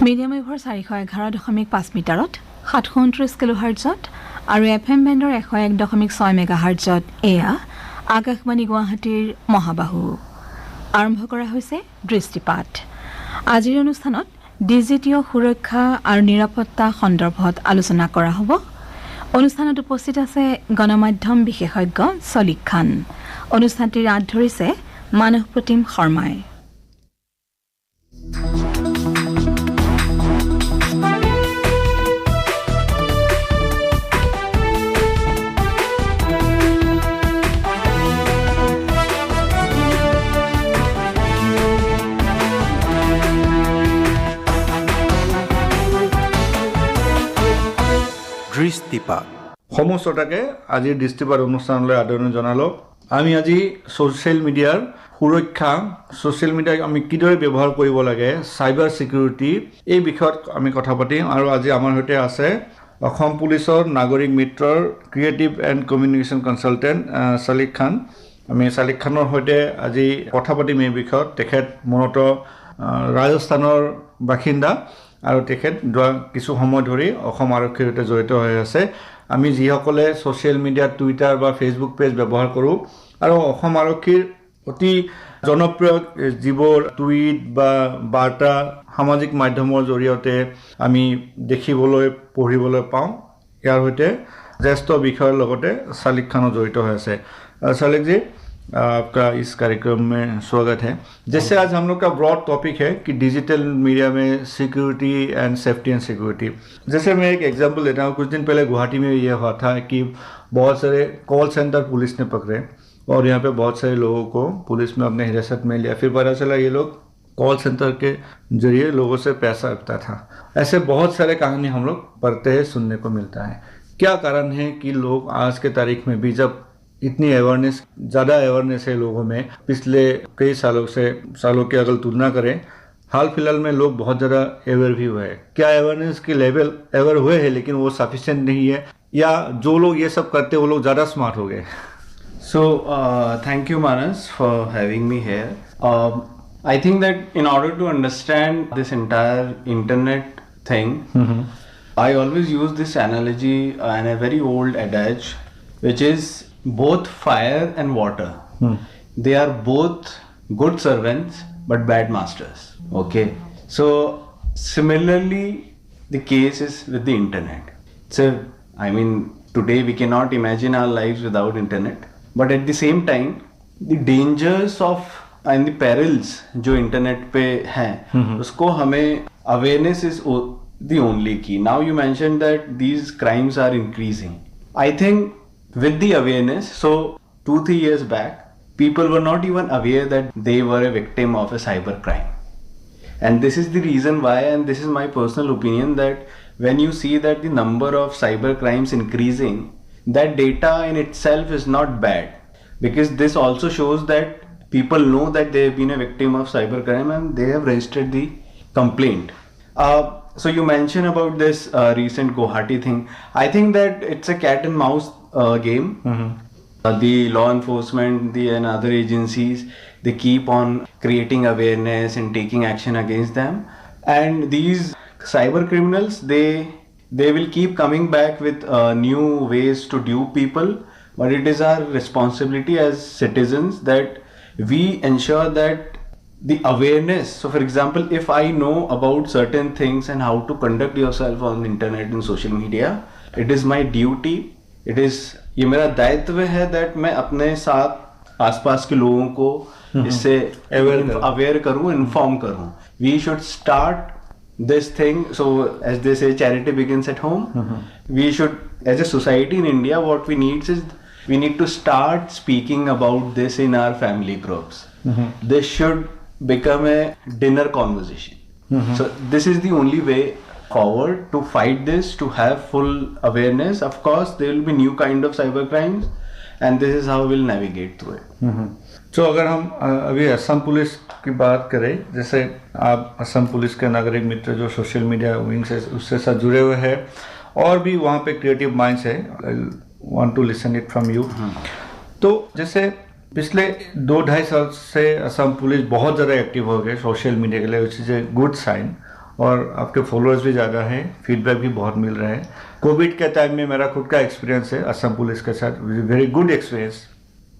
Medium ৱেভৰ 411.5 মিটাৰত 729 কিলোহাৰ্টজত আৰু FM বেণ্ডৰ 101.6 মেগাহাৰ্টজত এয়া আকাশবাণী গুৱাহাটীৰ মহাবাহু আৰম্ভ কৰা হৈছে দৃষ্টিপাত। আজিৰ অনুষ্ঠানত ডিজিটিয় সুৰক্ষা আৰু নিৰাপত্তা সন্দৰ্ভত আলোচনা কৰা হ'ব। অনুষ্ঠানত উপস্থিত আছে গণমাধ্যম বিশেষজ্ঞ সলিক খান। অনুষ্ঠানটিৰ আঁত ধৰিছে মানস প্ৰতীম শৰ্মাই। দৃষ্টিপাত সমস্তটাকে আজিৰ দৃষ্টিপাত অনুষ্ঠানলৈ আদৰণি জনালোঁ। আমি আজি ছ'চিয়েল মিডিয়াৰ সুৰক্ষা, ছ'চিয়েল মিডিয়াক আমি কিদৰে ব্যৱহাৰ কৰিব লাগে, চাইবাৰ ছিকিউৰিটি, এই বিষয়ত আমি কথা পাতিম। আৰু আজি আমাৰ সৈতে আছে অসম পুলিচৰ নাগৰিক মিত্ৰৰ ক্ৰিয়েটিভ এণ্ড কমিউনিকেশ্যন কনচালটেণ্ট চালিক খান। আমি চালিক খানৰ সৈতে আজি কথা পাতিম এই বিষয়ত। তেখেত মূলতঃ ৰাজস্থানৰ বাসিন্দা আৰু তেখেত কিছু সময় ধৰি অসম আৰক্ষীৰ সৈতে জড়িত হৈ আছে। আমি যিসকলে ছ'চিয়েল মিডিয়াত টুইটাৰ বা ফেচবুক পেজ ব্যৱহাৰ কৰোঁ আৰু অসম আৰক্ষীৰ অতি জনপ্ৰিয় যিবোৰ টুইট বা বাৰ্তা সামাজিক মাধ্যমৰ জৰিয়তে আমি দেখিবলৈ পঢ়িবলৈ পাওঁ, ইয়াৰ সৈতে জ্যেষ্ঠ বিষয়ৰ লগতে চালিক খানো জড়িত হৈ আছে। सालिक जी, आपका इस कार्यक्रम में स्वागत है। जैसे आज हम लोग का ब्रॉड टॉपिक है कि डिजिटल मीडिया में security and safety and security. जैसे मैं एक एग्जांपल देता हूँ, कुछ दिन पहले गुवाहाटी में ये हुआ था कि बहुत सारे कॉल सेंटर पुलिस ने पकड़े और यहाँ पे बहुत सारे लोगों को पुलिस में अपने हिरासत में लिया। फिर पता चला ये लोग कॉल सेंटर के जरिए लोगों से पैसा रखता था। ऐसे बहुत सारे कहानी हम लोग पढ़ते हैं, सुनने को मिलता है। क्या कारण है कि लोग आज के तारीख में भी, जब इतनी अवेयरनेस, ज़्यादा अवेयरनेस है लोगों में, पिछले कई सालों की अगर तुलना करें, हाल फिलहाल में लोग बहुत ज़्यादा अवेयर भी हुए हैं। क्या अवेयरनेस के लेवल अवेयर हुए हैं लेकिन वो सफिशिएंट नहीं है, या जो लोग ये सब करते हैं वो लोग ज़्यादा स्मार्ट हो गए? So thank you Manas for having me here. I think that in order to understand this entire internet thing, I always use this analogy and a very old adage, which is both fire and water. They are both good servants but bad masters. Okay, so similarly the case is with the internet. So I mean, today we cannot imagine our lives without internet, but at the same time the dangers of and the perils जो internet पे हैं, उसको हमें awareness is the only key. Now you mentioned that these crimes are increasing. I think with the awareness, so 2-3 years back, people were not even aware that they were a victim of a cyber crime. And this is the reason why, and this is my personal opinion, that when you see that the number of cyber crimes increasing, that data in itself is not bad, because this also shows that people know that they have been a victim of cyber crime and they have registered the complaint. So you mentioned about this recent Guwahati thing. I think that it's a cat and mouse game. The law enforcement, and other agencies, they keep on creating awareness and taking action against them. And these cyber criminals, they will keep coming back with new ways to dupe people. But it is our responsibility as citizens that we ensure that the awareness. So for example, if I know about certain things and how to conduct yourself on the internet and social media, it is my duty, ये मेरा दायित्व है that मैं अपने साथ आसपास के लोगों को इससे अवेयर करूं, इन्फॉर्म करूं. We should start this thing. So as they say, charity begins at home. We should, as a society in India, what we need is we need to start speaking about this in our family groups. This should become a dinner conversation. So this is the only way forward to fight this, to have full awareness. Of course there will be new kind of cyber crimes, and this is how we'll navigate through it. तो अगर हम अभी Assam police की बात करें, जैसे आप Assam police के नागरिक मित्र जो सोशल मीडिया विंग से उससे साथ जुड़े हुए हैं, और भी वहाँ पे क्रिएटिव माइंड्स है, I want to listen it from you. तो जैसे पिछले 2-2.5 साल से असम पुलिस बहुत ज़्यादा एक्टिव हो गए सोशल मीडिया के लिए, which is a good sign. और आपके फॉलोअर्स भी ज़्यादा हैं, फीडबैक भी बहुत मिल रहा है। कोविड के टाइम में मेरा खुद का एक्सपीरियंस है असम पुलिस के साथ, वेरी गुड एक्सपीरियंस।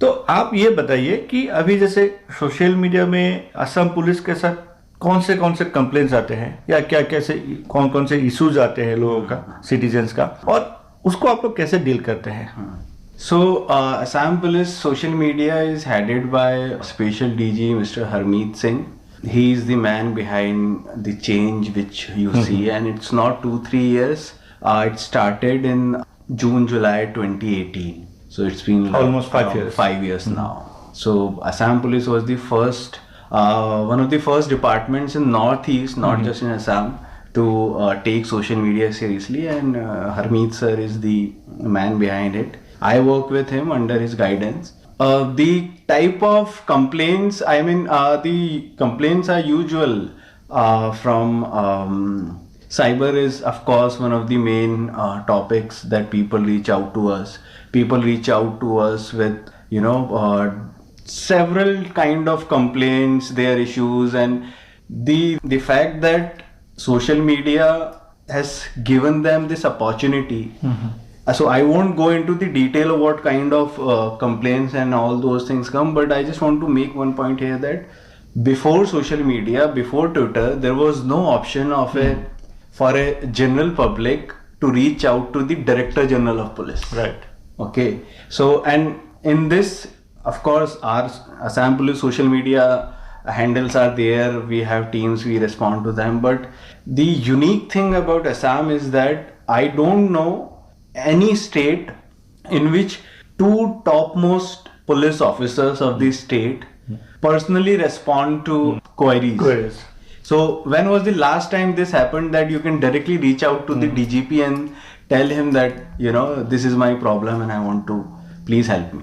तो आप ये बताइए कि अभी जैसे सोशल मीडिया में असम पुलिस के साथ कौन से कंप्लेंट्स आते हैं, या क्या कैसे कौन से इश्यूज आते हैं लोगों का, सिटीजन्स का, और उसको आप लोग कैसे डील करते हैं? So, Assam Police social media is headed by Special DG Mr. Harmeet Singh. He is the man behind the change which you see, and it's not 2-3 years. It started in June, July 2018. So it's been almost 5 years. 5 years now. So Assam Police was the first, one of the first departments in Northeast, not just in Assam, to take social media seriously, and Harmeet sir is the man behind it. I work with him under his guidance. The type of complaints, I mean, the complaints are usual from cyber is of course one of the main topics that people reach out to us. People reach out to us with, several kind of complaints, their issues, and the fact that social media has given them this opportunity. So I won't go into the detail of what kind of complaints and all those things come, but I just want to make one point here that before social media, before Twitter, there was no option of for a general public to reach out to the Director General of Police. Right. Okay. So, and in this, of course, our Assam Police social media handles are there. We have teams, we respond to them. But the unique thing about Assam is that I don't know any state in which two topmost police officers of the state personally respond to queries. So when was the last time this happened that you can directly reach out to the DGP and tell him that, this is my problem and I want to, please help me.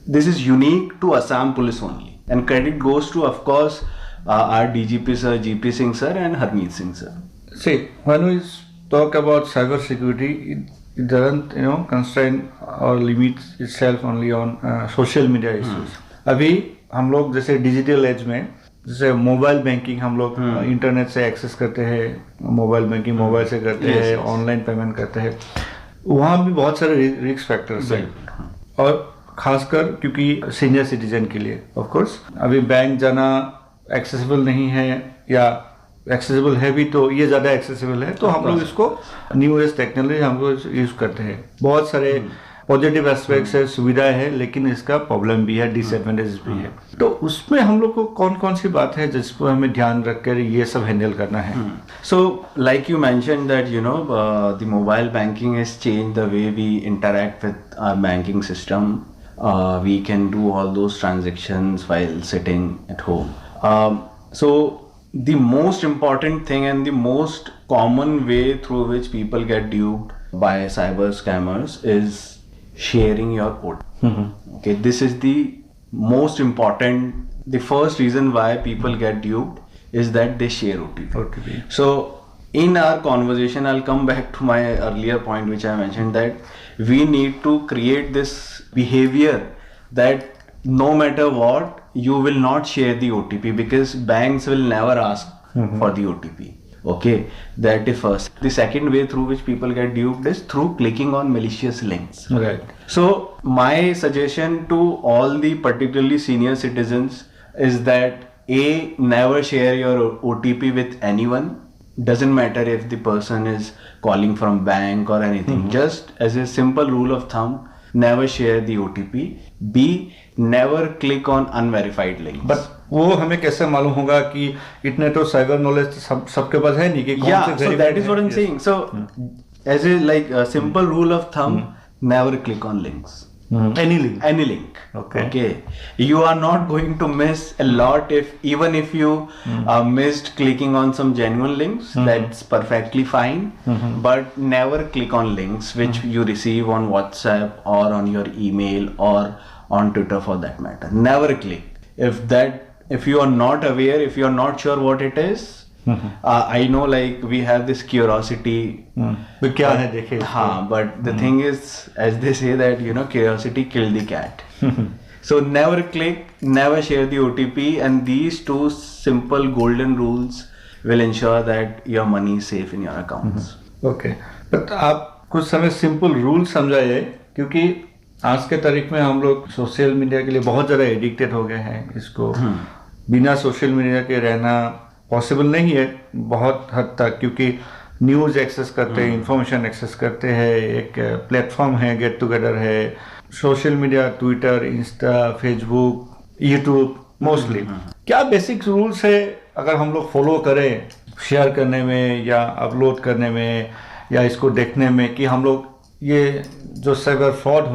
This is unique to Assam Police only. And credit goes to, of course, our DGP sir, GP Singh sir and Harmeet Singh sir. See, when we talk about cyber security, it doesn't constrain or limit itself only on social media issues. अभी हम लोग जैसे digital age में, जैसे mobile banking हम लोग internet से access करते हैं, मोबाइल बैंकिंग मोबाइल से करते हैं, ऑनलाइन पेमेंट करते हैं, वहाँ भी बहुत सारे रिस्क फैक्टर्स हैं, और खासकर क्योंकि सीनियर सिटीजन के लिए ऑफ कोर्स अभी बैंक जाना एक्सेसिबल नहीं है, या एक्सेसिबल है भी तो ये ज़्यादा एक्सेसिबल है, तो हम लोग इसको न्यू एज टेक्नोलॉजी हम लोग यूज़ करते हैं। बहुत सारे पॉजिटिव एस्पेक्ट्स है, सुविधाएं है, लेकिन इसका प्रॉब्लम भी है, डिसएडवांटेज भी है। तो उसमें हम लोग को कौन कौन सी बात है जिसको हमें ध्यान रखकर ये सब हैंडल करना है? So like you mention that the mobile banking has changed the way we interact with our banking system. We can do all those transactions while sitting at home. So the most important thing and the most common way through which people get duped by cyber scammers is sharing your OTP. Okay, this is the most important. The first reason why people get duped is that they share OTP. So in our conversation, I'll come back to my earlier point which I mentioned, that we need to create this behavior that no matter what, you will not share the OTP, because banks will never ask for the OTP. Okay, that is first. The second way through which people get duped is through clicking on malicious links. Right. So my suggestion to all the particularly senior citizens is that never share your OTP with anyone. Doesn't matter if the person is calling from bank or anything. Just as a simple rule of thumb, never share the OTP. B, never click on unverified links. But वो हमें कैसे मालूम होगा कि इतने तो cyber knowledge सबके पास है नहीं कि कौन से so that is what I'm saying. So as a simple rule of thumb, never click on links. Any link. Okay. You are not going to miss a lot even if you missed clicking on some genuine links. That's perfectly fine. But never click on links which you receive on WhatsApp or on your email or on Twitter for that matter. Never click. If you are not aware, if you are not sure what it is, I know we have this curiosity. क्या है देखे? हाँ, but the thing is, as they say that curiosity killed the cat. So never click, never share the OTP, and these two simple golden rules will ensure that your money is safe in your accounts. Okay, but आप कुछ समय simple rule समझाइए, क्योंकि आज के तारीख में हम लोग सोशल मीडिया के लिए बहुत ज़्यादा एडिक्टेड हो गए हैं. इसको बिना सोशल मीडिया के रहना पॉसिबल नहीं है बहुत हद तक, क्योंकि न्यूज़ एक्सेस करते हैं, इंफॉर्मेशन एक्सेस करते हैं, एक प्लेटफॉर्म है, गेट टुगेदर है, social media, Twitter, Insta, Facebook, YouTube mostly. क्या बेसिक रूल्स है अगर हम लोग फॉलो करें शेयर करने में या अपलोड करने में या इसको देखने में, कि हम लोग ये जो साइबर फ्रॉड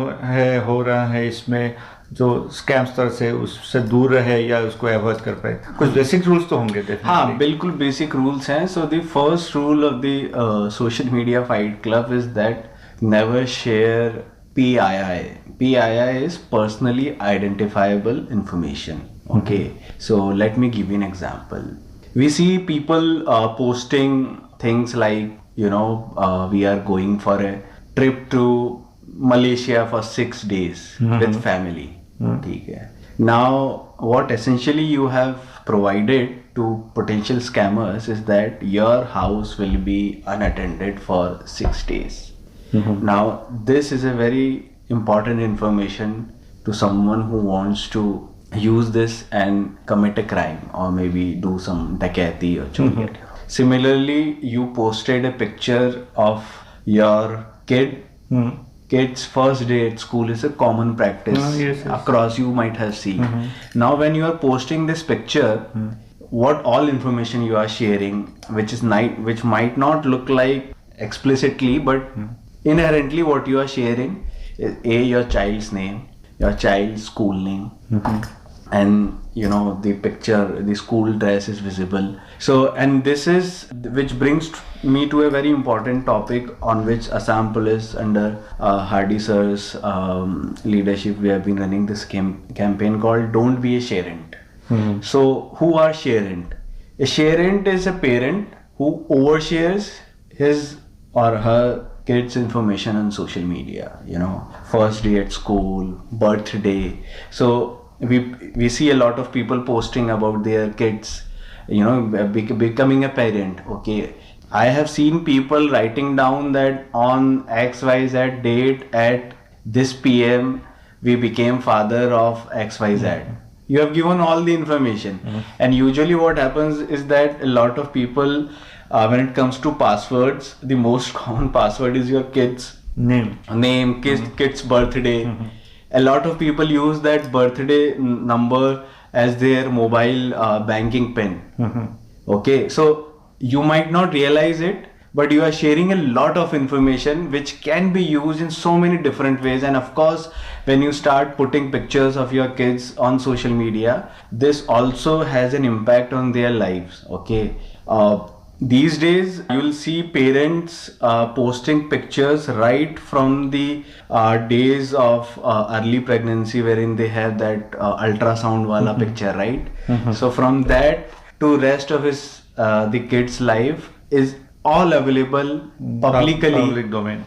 हो रहा है, इसमें जो स्कैम्स से उससे दूर रहे या उसको अवॉइड कर पाए? कुछ बेसिक रूल्स तो होंगे. हाँ, बिल्कुल बेसिक रूल्स हैं. So the first rule of the social media fight club is that never share PII. PII is personally identifiable information. Okay, so let me give you an example. We see people posting things like, we are going for a trip to Malaysia for 6 days with family. Okay. Now, what essentially you have provided to potential scammers is that your house will be unattended for 6 days. Now, this is a very important information to someone who wants to use this and commit a crime or maybe do some daikati or chori. Similarly, you posted a picture of your kid's first day at school is a common practice yes. Across you might have seen. Now, when you are posting this picture, what all information you are sharing, which might not look like explicitly, but inherently what you are sharing is your child's name, your child's school name, and the picture, the school dress is visible. So, and this is which brings me to a very important topic on which Assam Police under Hardy sir's leadership, we have been running this campaign called Don't Be a Sharent. So, who are sharent? A sharent is a parent who overshares his or her kids information on social media, first day at school, birthday. So we see a lot of people posting about their kids, becoming a parent. Okay, I have seen people writing down that on XYZ date at this PM we became father of XYZ. You have given all the information. And usually what happens is that a lot of people, when it comes to passwords, the most common password is your kid's name, kid's birthday. A lot of people use that birthday number as their mobile banking pin. Okay, so you might not realize it, but you are sharing a lot of information which can be used in so many different ways. And of course, when you start putting pictures of your kids on social media, this also has an impact on their lives. Okay, these days you will see parents posting pictures right from the days of early pregnancy, wherein they have that ultrasound wala picture, right? So from that to rest of his the kid's life is all available publicly, public domain.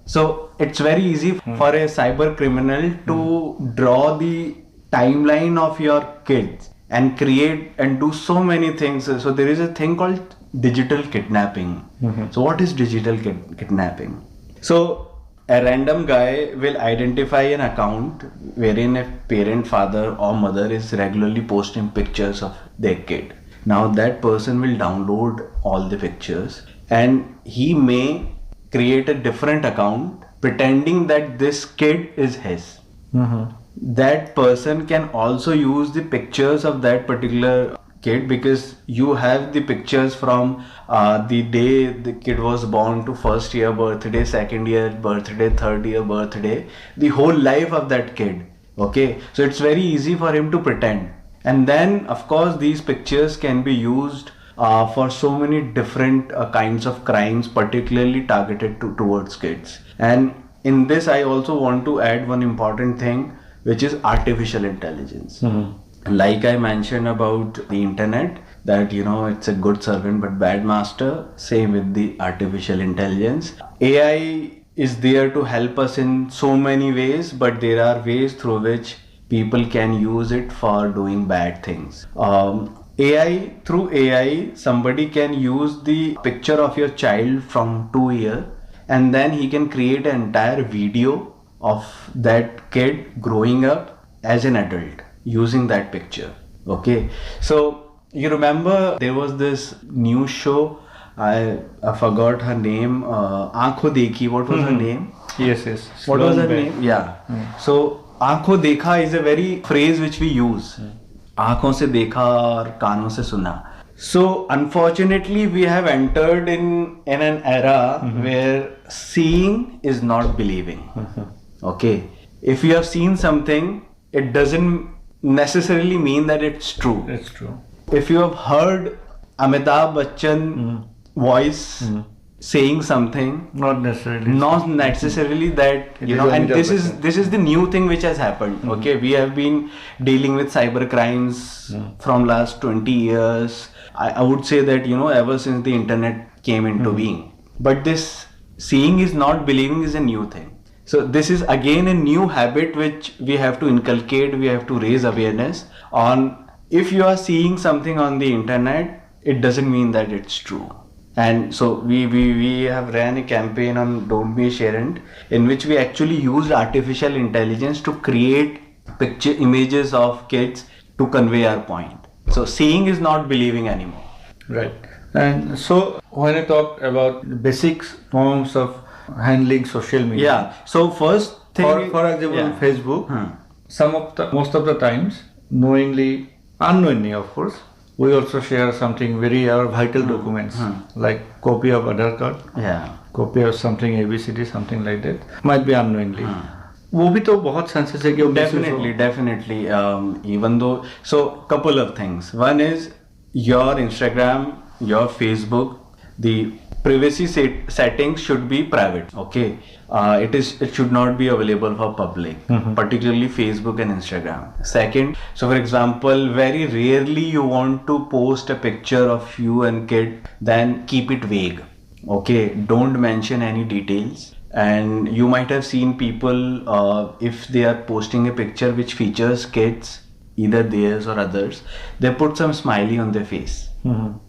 So it's very easy for a cyber criminal to draw the timeline of your kids and create and do so many things. So there is a thing called digital kidnapping. So what is digital kidnapping? So a random guy will identify an account wherein a parent, father or mother is regularly posting pictures of their kid. Now that person will download all the pictures and he may create a different account pretending that this kid is his. That person can also use the pictures of that particular kid, because you have the pictures from the day the kid was born to first year birthday, second year birthday, third year birthday, the whole life of that kid. Okay, so it's very easy for him to pretend. And then of course these pictures can be used for so many different kinds of crimes, particularly targeted towards kids. And in this I also want to add one important thing, which is artificial intelligence. Like I mentioned about the internet, that it's a good servant but bad master. Same with the artificial intelligence. AI is there to help us in so many ways, but there are ways through which people can use it for doing bad things. through AI, somebody can use the picture of your child from 2 years, and then he can create an entire video of that kid growing up as an adult using that picture. Okay, so you remember there was this news show, I forgot her name, Aankho Dekhi, what was her name? Yes. What was her name? Yeah. So Aankho Dekha is a very phrase which we use. आँखों से देखा और कानों से सुना. So unfortunately we have entered in an era where seeing is not believing. Okay. If you have seen something, it doesn't necessarily mean that it's true. It's true. If you have heard Amitabh Bachchan voice saying something, Not necessarily that, you know, and this is the new thing which has happened. Okay, we have been dealing with cyber crimes from last 20 years. I would say that, you know, ever since the internet came into being. But this seeing is not believing is a new thing. So this is again a new habit which we have to inculcate, we have to raise awareness on. If you are seeing something on the internet, it doesn't mean that it's true. And so we have ran a campaign on Don't Be a Sharent, in which we actually used artificial intelligence to create picture images of kids to convey our point. So seeing is not believing anymore. Right. And so when I talk about the basic forms of handling social media. Yeah. So first thing, for example, Facebook, most of the times, knowingly, unknowingly, of course, we also share something very vital documents like copy of Aadhaar card, copy of something ABCD, something like that. Might be unknowingly. वो भी तो बहुत chances है कि definitely even though, so couple of things. One is your Instagram, your Facebook, the privacy settings should be private. Okay, it should not be available for public, particularly Facebook and Instagram. Second, so for example, very rarely you want to post a picture of you and kid, then keep it vague. Okay, don't mention any details. And you might have seen people, if they are posting a picture which features kids, either theirs or others, they put some smiley on their face.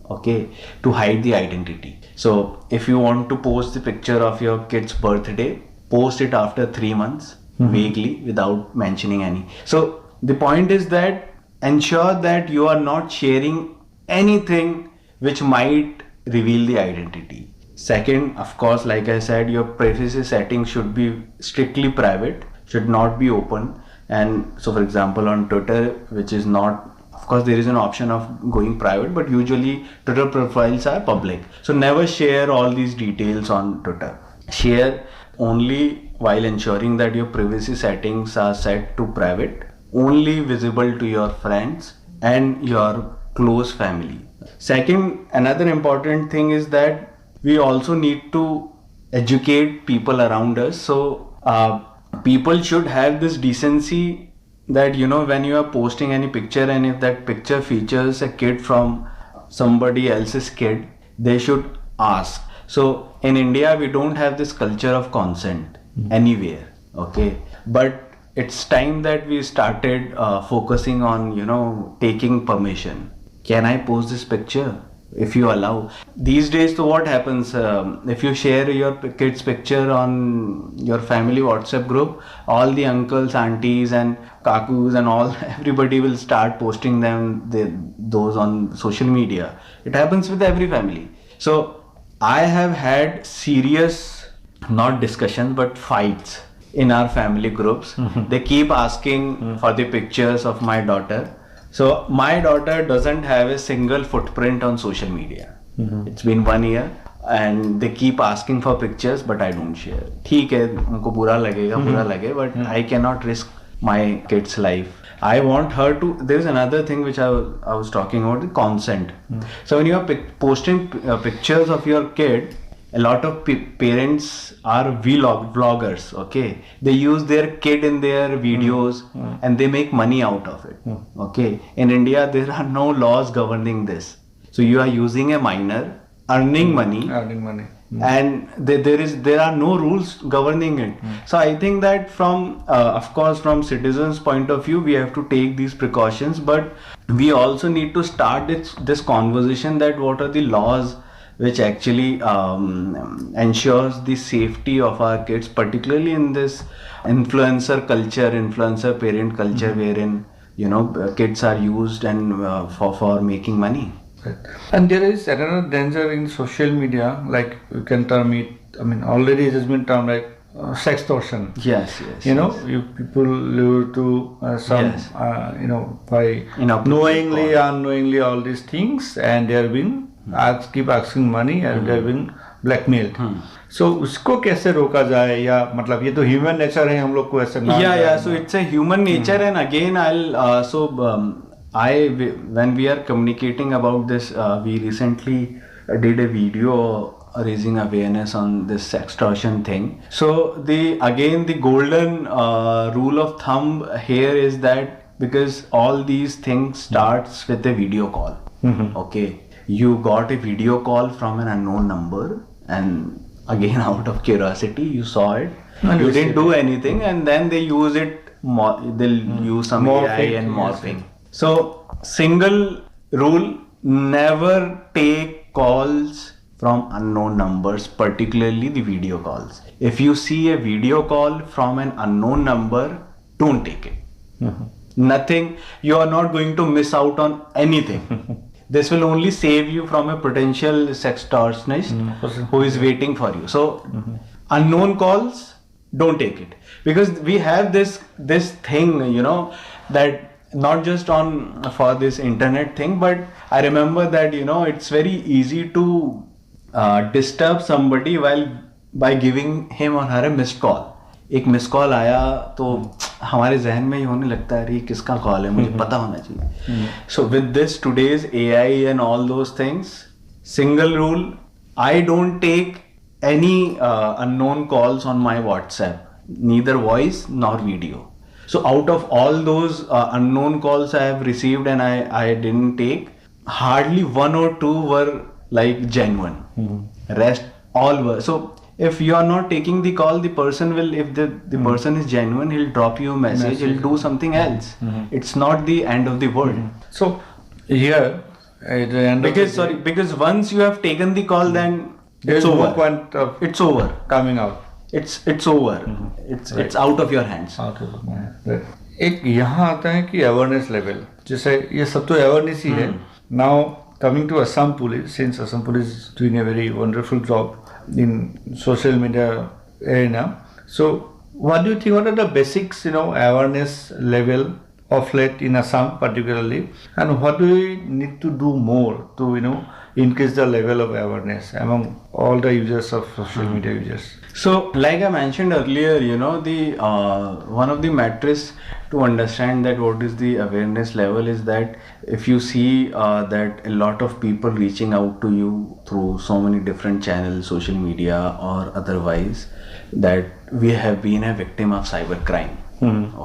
Okay, to hide the identity. So if you want to post the picture of your kid's birthday, post it after 3 months, vaguely, without mentioning any. So the point is that ensure that you are not sharing anything which might reveal the identity. Second, of course, like I said, your privacy settings should be strictly private, should not be open. And so for example on Twitter, which is not, of course there is an option of going private, but usually Twitter profiles are public. So never share all these details on Twitter. Share only while ensuring that your privacy settings are set to private, only visible to your friends and your close family. Second, another important thing is that we also need to educate people around us. So people should have this decency that, you know, when you are posting any picture and if that picture features a kid from somebody else's kid, they should ask. So in India, we don't have this culture of consent anywhere. Okay, but it's time that we started focusing on, you know, taking permission. Can I post this picture? If you allow. These days, so what happens, if you share your kid's picture on your family WhatsApp group, all the uncles, aunties and kakus and all, everybody will start posting those on social media. It happens with every family. So I have had serious, not discussion, but fights in our family groups. They keep asking for the pictures of my daughter. So my daughter doesn't have a single footprint on social media. It's been 1 year and they keep asking for pictures, but I don't share. ठीक है, उनको बुरा लगे, but I cannot risk my kid's life. I want her to. There is another thing which I was talking about, the consent. So when you are posting pictures of your kid, a lot of parents are vloggers. Okay, they use their kid in their videos and they make money out of it. Okay, in India there are no laws governing this. So you are using a minor, earning money. and there are no rules governing it. So I think that from of course from citizens point of view we have to take these precautions, but we also need to start this conversation that what are the laws which actually ensures the safety of our kids, particularly in this influencer culture, influencer parent culture, wherein kids are used and for making money. Right. And there is another danger in social media, like you can term it, I mean, already it has been termed like sextortion. Yes. You people lure to some, Yes. by Inappropriate knowingly, call. unknowingly all these things, and they are being keep asking money and they are being blackmailed. So उसको कैसे रोका जाए, या मतलब ये तो human nature है, हम लोग को ऐसे ना Yeah. So it's a human nature, and again when we are communicating about this, we recently did a video raising awareness on this sextortion thing. So the golden rule of thumb here is that because all these things starts with a video call. Okay, you got a video call from an unknown number, and again out of curiosity you saw it, you didn't do anything, and then they use it, they'll use some AI and morphing. So single rule, never take calls from unknown numbers, particularly the video calls. If you see a video call from an unknown number, don't take it. Nothing, you are not going to miss out on anything. This will only save you from a potential sextortionist who is waiting for you. So unknown calls, don't take it, because we have this thing, that not just for this internet thing, but I remember that it's very easy to disturb somebody by giving him or her a missed call. एक miss call आया तो हमारे जहन में ही होने लगता है, किसका कॉल है, मुझे पता होना चाहिए. So with this today's AI and all those things, single rule, I don't take any unknown calls on my WhatsApp, neither voice nor video. So out of all those unknown calls I have received and I didn't take, hardly one or two were like genuine. Rest all were. So if you are not taking the call, the person will, if the person is genuine, he'll drop you a message, he'll do something else. It's not the end of the world. So here at the end because once you have taken the call, then there's it's over. no point of It's over. coming out. It's over. It's out of your hands. एक यहाँ आता है कि awareness level, जैसे ये सब तो awareness ही है. Now coming to Assam police, since Assam police is doing a very wonderful job in social media arena. So what do you think, what are the basics, awareness level of late in Assam particularly, and what do we need to do more to increase the level of awareness among all the users of social media users? So like I mentioned earlier, the one of the metrics to understand that what is the awareness level is that if you see that a lot of people reaching out to you through so many different channels, social media or otherwise, that we have been a victim of cybercrime.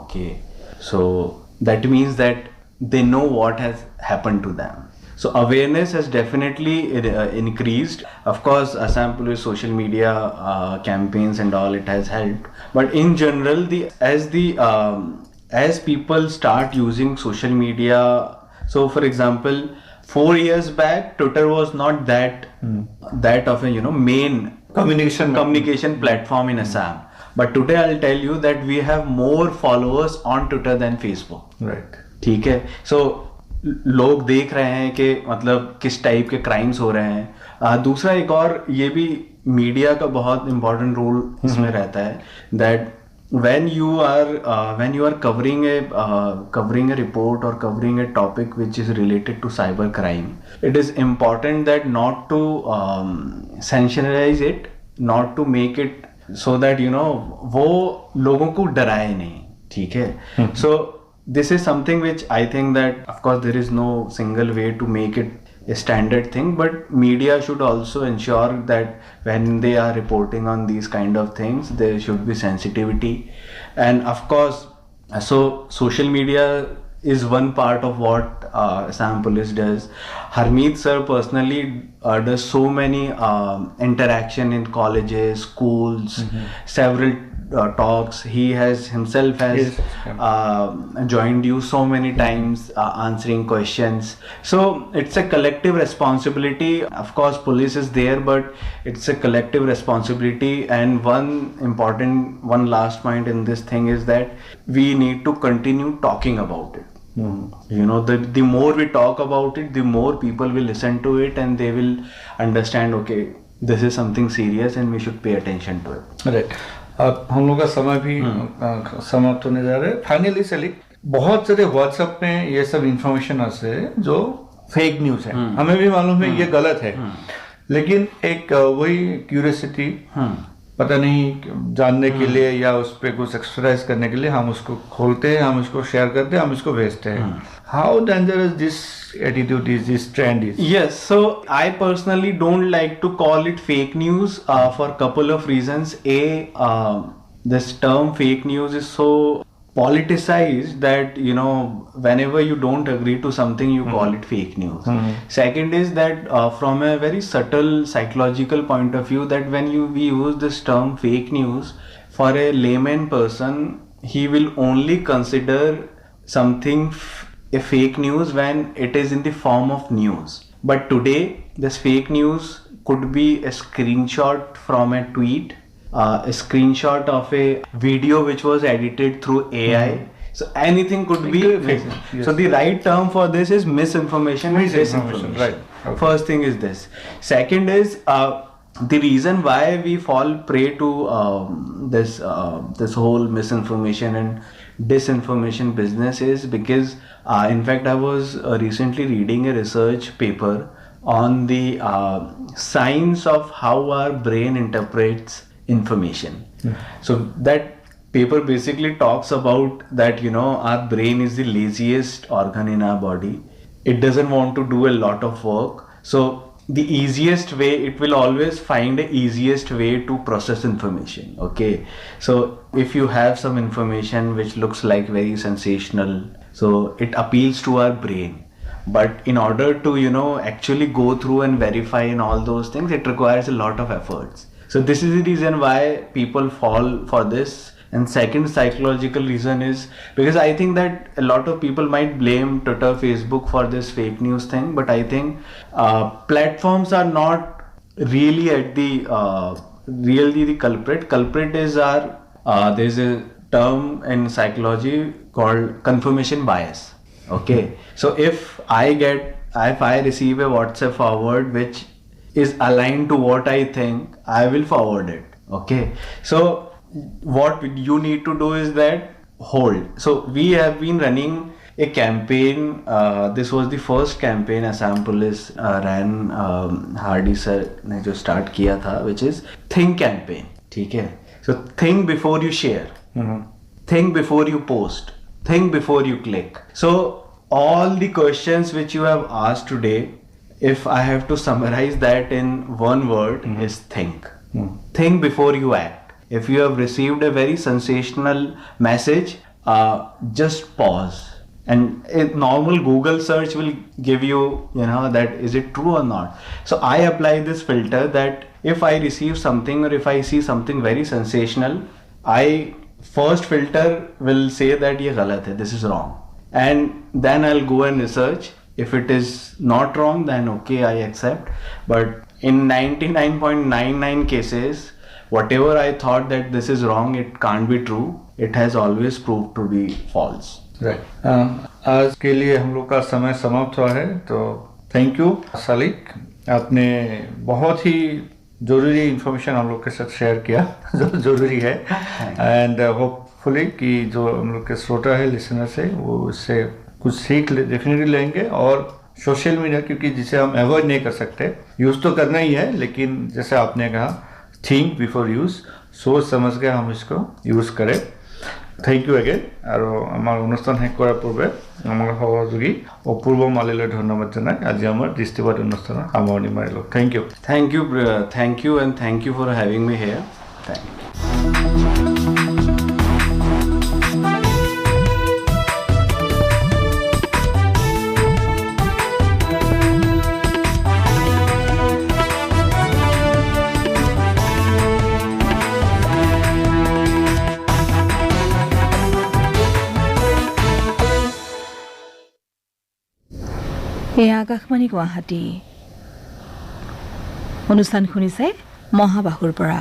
Okay, so that means that they know what has happened to them. So awareness has definitely increased. Of course, Assam Police social media campaigns and all, it has helped. But in general, as people start using social media, so for example, 4 years back, Twitter was not that of a main communication platform in Assam. But today I'll tell you that we have more followers on Twitter than Facebook. Right. ठीक है. So लोग देख रहे हैं कि मतलब किस type के क्राइम्स हो रहे हैं. दूसरा एक और ये भी मीडिया का बहुत इम्पोर्टेंट रोल इसमें रहता है, that when you are covering a report or covering a topic which is related to cyber crime, it is important that not to sensationalize it, not to make it so that वो लोगों को डराए नहीं. ठीक है. So this is something which I think that of course there is no single way to make it a standard thing, but media should also ensure that when they are reporting on these kind of things, there should be sensitivity. And of course, so social media is one part of what Assam Police does. Harmeet sir personally does so many interaction in colleges, schools, several talks. He has himself has joined you so many times answering questions. So it's a collective responsibility. Of course, police is there, but it's a collective responsibility. And one last point in this thing is that we need to continue talking about it. You know, the more we talk about it, the more people will listen to it and they will understand, okay, this is something serious and we should pay attention to it. Right. अब हम लोग का समय भी समाप्त होने जा रहा है. फाइनली सलीक, बहुत सारे व्हाट्सएप में ये सब इंफॉर्मेशन आते हैं जो फेक न्यूज है. हमें भी मालूम है ये गलत है, लेकिन एक वही क्यूरियोसिटी, पता नहीं जानने के लिए या उस पर कुछ एक्सरसाइज करने के लिए हम उसको खोलते हैं, हम उसको शेयर करते हैं, हम इसको भेजते हैं. How dangerous this attitude is, this trend is? Yes, so I personally don't like to call it fake news for a couple of reasons. This term fake news is so politicized that, you know, whenever you don't agree to something, you call it fake news. Second is that from a very subtle psychological point of view, that when we use this term fake news, for a layman person, he will only consider something a fake news when it is in the form of news. But today this fake news could be a screenshot from a tweet, a screenshot of a video which was edited through AI. So anything could be. Yes. So the right term for this is misinformation and disinformation. Right. Okay. First thing is this. Second is the reason why we fall prey to this whole misinformation and disinformation business is because in fact I was recently reading a research paper on the science of how our brain interprets information. So that paper basically talks about that, you know, our brain is the laziest organ in our body. It doesn't want to do a lot of work. So the easiest way, it will always find the easiest way to process information. Okay, so if you have some information which looks like very sensational, so it appeals to our brain, but in order to, you know, actually go through and verify and all those things, it requires a lot of efforts. So this is the reason why people fall for this. And second psychological reason is because I think that a lot of people might blame Twitter, Facebook for this fake news thing, but I think platforms are not really at the really the culprit. Culprit is our there's a term in psychology called confirmation bias. Okay, so if I receive a WhatsApp forward which is aligned to what I think, I will forward it. Okay, so what you need to do is that hold. So we have been running a campaign. This was the first campaign Assam Police ran. Hardy sir ने जो start किया था, which is think campaign. ठीक है. So think before you share. Think before you post. Think before you click. So all the questions which you have asked today, if I have to summarize that in one word, is think. Think before you act. If you have received a very sensational message, just pause. And a normal Google search will give you, you know, that is it true or not. So I apply this filter that if I receive something or if I see something very sensational, I first filter will say that ye galat hai, this is wrong. And then I'll go and research. If it is not wrong, then okay, I accept. But in 99.99 cases, whatever I thought that this is wrong, it can't be true. It has always proved to be false. Right. आज के लिए हम लोग का समय समाप्त हुआ है, तो थैंक यू सालिक, आपने बहुत ही ज़रूरी इंफॉर्मेशन हम लोग के साथ शेयर किया जो ज़रूरी है. एंड होपफुली कि जो हम लोग के श्रोता है, लिसनर्स है, वो इससे कुछ सीख डेफिनेटली लेंगे. और सोशल मीडिया क्योंकि जिसे हम अवॉइड नहीं कर सकते, यूज़ तो करना ही है, लेकिन जैसे आपने कहा थिंक बिफोर यूज, सोच समझ के हम इसको यूज करें. Thank you again. और आमार अनुष्ठान शेष करार पूर्वे आमार सहयोगी अपूर्व मालिले धन्यवाद जनाई आज आमार दृष्टिपात अनुष्ठान सामरणी मारिलो. Thank you. Thank you and thank you for having me here. Thank you. এয়া আকাশবাণী গুৱাহাটী অনুষ্ঠান শুনিছে মহাবাহুৰ পৰা।